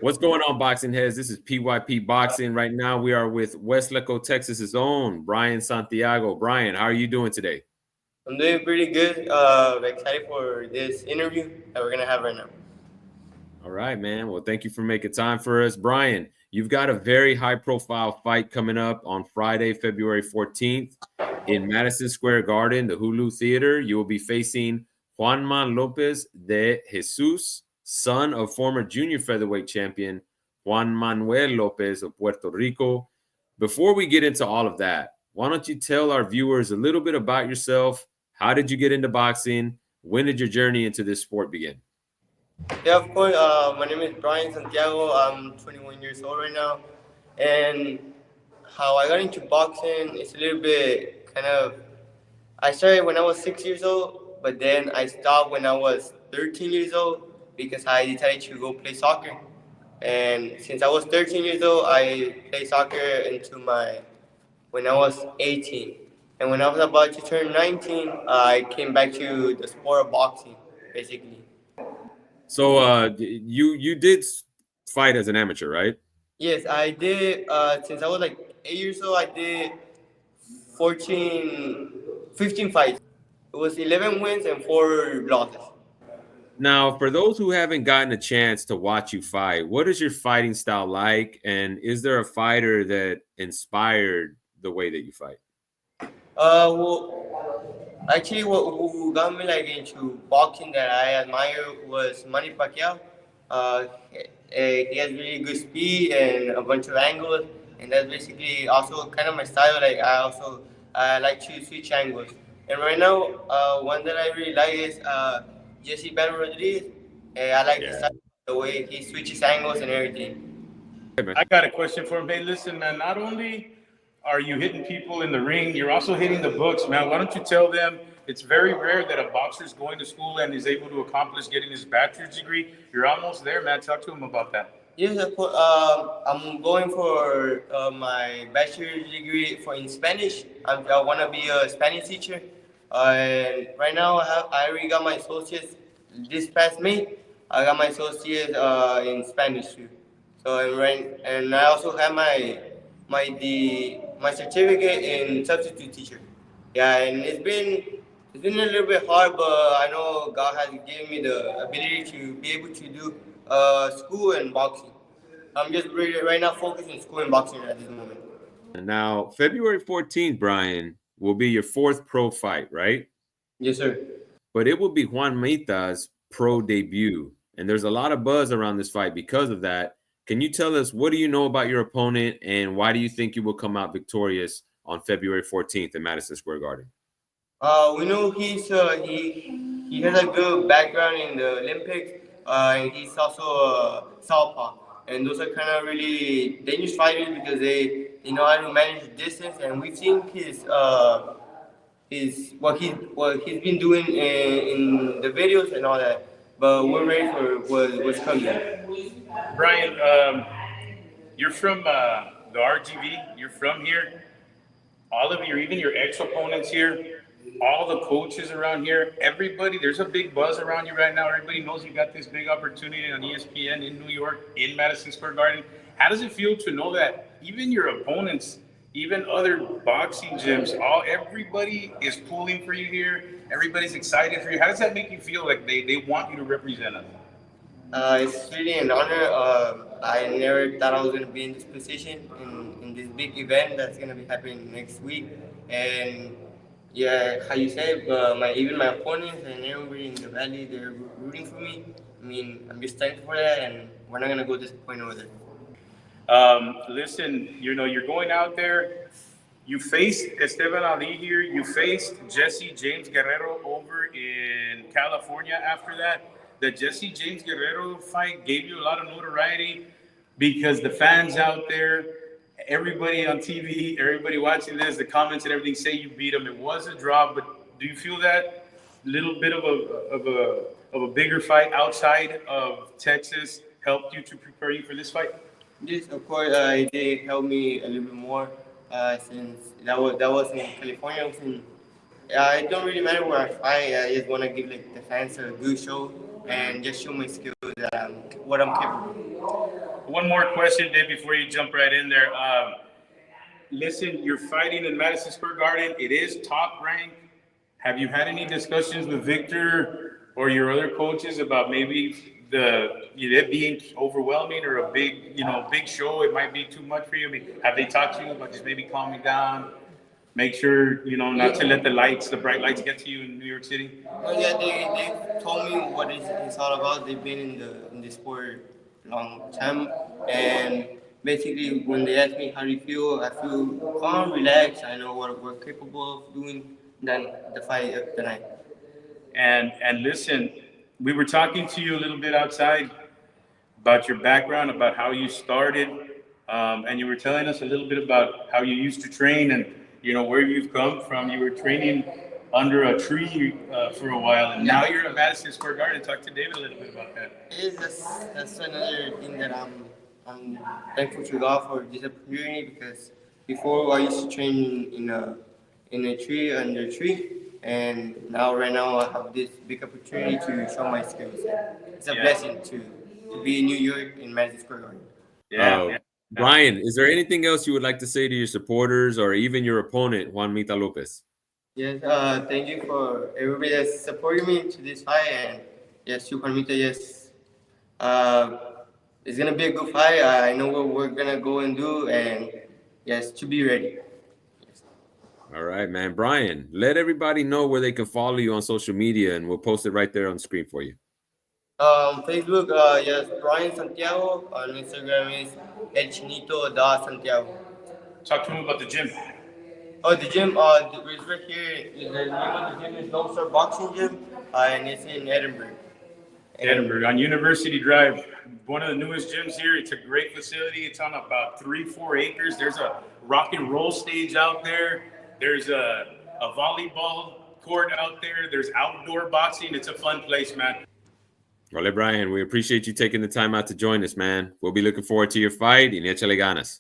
What's going on, boxing heads? This is PYP Boxing. Right now, we are with Westlaco, Texas's own Bryan Santiago. Bryan, how are you doing today? I'm doing pretty good. Excited for this interview that we're gonna have right now. All right, man. Well, thank you for making time for us. Bryan, you've got a very high-profile fight coming up on Friday, February 14th in Madison Square Garden, the Hulu Theater. You will be facing Juanma Lopez De Jesus, son of former junior featherweight champion Juan Manuel Lopez of Puerto Rico. Before we get into all of that, why don't you tell our viewers a little bit about yourself? How did you get into boxing? When did your journey into this sport begin? Yeah, of course. My name is Bryan Santiago. I'm 21 years old right now, and how I got into boxing is a little bit kind of. I started when I was 6 years old, but then I stopped when I was 13 years old because I decided to go play soccer. And since I was 13 years old, I played soccer into my when I was 18. And when I was about to turn 19, I came back to the sport of boxing, basically. So you did fight as an amateur, right? Yes, I did. Since I was like 8 years old, I did 14, 15 fights. It was 11 wins and 4 losses. Now, for those who haven't gotten a chance to watch you fight, what is your fighting style like? And is there a fighter that inspired the way that you fight? Well, actually, what who got me like into boxing that I admire was Manny Pacquiao. He has really good speed and a bunch of angles, and that's basically also kind of my style. Like I like to switch angles. And right now, one that I really like is Jesse Ben Rodriguez. I like his Yeah. style, the way he switches angles and everything. Hey, man. I got a question for him. Hey, listen, man, not only are you hitting people in the ring, you're also hitting the books, man. Why don't you tell them it's very rare that a boxer's going to school and is able to accomplish getting his bachelor's degree? You're almost there, man. Talk to him about that. Yes, of course. I'm going for my bachelor's degree for in Spanish. I want to be a Spanish teacher. And right now, I already got my associates this past May. I got my associates in Spanish too. So and I also have my certificate in substitute teacher. Yeah, and it's been a little bit hard, but I know God has given me the ability to be able to do school and boxing. I'm just really, right now focused on school and boxing at this moment. And now, February 14th, Bryan, will be your fourth pro fight, right? Yes, sir. But it will be Juanmita's pro debut. And there's a lot of buzz around this fight because of that. Can you tell us what do you know about your opponent and why do you think you will come out victorious on February 14th in Madison Square Garden? We know he has a good background in the Olympics, and he's also a southpaw, and those are kind of really dangerous fighters because they know how to manage distance, and we've seen his what he's been doing in the videos and all that. But we're ready for what's coming. Brian, you're from the RGV. You're from here. All of your, even your ex-opponents here, all the coaches around here, everybody, there's a big buzz around you right now. Everybody knows you got this big opportunity on ESPN in New York, in Madison Square Garden. How does it feel to know that even your opponents, even other boxing gyms, everybody is pulling for you here? Everybody's excited for you. How does that make you feel like they want you to represent us? It's really an honor. I never thought I was going to be in this position in this big event that's going to be happening next week. And yeah, how you said, even my opponents and everybody in the valley, they're rooting for me. I mean, I'm just thankful for that, and we're not going to go disappointed with it. Listen, you're going out there. You faced Esteban Ali here. You faced Jesse James Guerrero over in California after that. The Jesse James Guerrero fight gave you a lot of notoriety because the fans out there, everybody on TV, everybody watching this, the comments and everything say you beat him. It was a draw, but do you feel that little bit of a bigger fight outside of Texas helped you to prepare you for this fight? This, of course, it did help me a little bit more since that was in California. It don't really matter where I fight. I just want to give like the fans a good show and just show my skills that what I'm capable of. one more question, Dave, before you jump right in there. Listen, you're fighting in Madison Square Garden. It is top rank. Have you had any discussions with Victor or your other coaches about maybe it being overwhelming or a big show? It might be too much for you. I mean, have they talked to you about just maybe calming down, make sure not to let the bright lights get to you in New York City? Oh yeah, they told me what it's all about. They've been in the sport long time, and basically when they ask me how do you feel, I feel calm, relaxed. I know what we're capable of doing than the fight of the night. And listen, we were talking to you a little bit outside about your background, about how you started, and you were telling us a little bit about how you used to train and where you've come from. You were training under a tree for a while, and now you're at Madison Square Garden. Talk to David a little bit about that. That's another thing that I'm thankful to God for this opportunity because before I used to train in a tree under a tree, and right now I have this big opportunity to show my skills. It's a blessing to be in New York in Madison Square Garden. Yeah. Bryan, is there anything else you would like to say to your supporters or even your opponent, Juanmita Lopez? Yes, thank you for everybody that's supporting me to this fight, and yes, to Juanmita, yes. It's gonna be a good fight. I know what we're gonna go and do, and yes, to be ready. Yes. All right, man. Bryan, let everybody know where they can follow you on social media, and we'll post it right there on the screen for you. Facebook, yes, Bryan Santiago. On Instagram is elchinito.santiago. Talk to him about the gym. Oh, the gym, it's right here. The name of the gym is No Star Boxing Gym, and it's in Edinburgh. Edinburgh on University Drive, one of the newest gyms here. It's a great facility. It's on about 3-4 acres. There's a rock and roll stage out there. There's a volleyball court out there. There's outdoor boxing. It's a fun place, man. Well, Bryan, we appreciate you taking the time out to join us, man. We'll be looking forward to your fight, y échale ganas.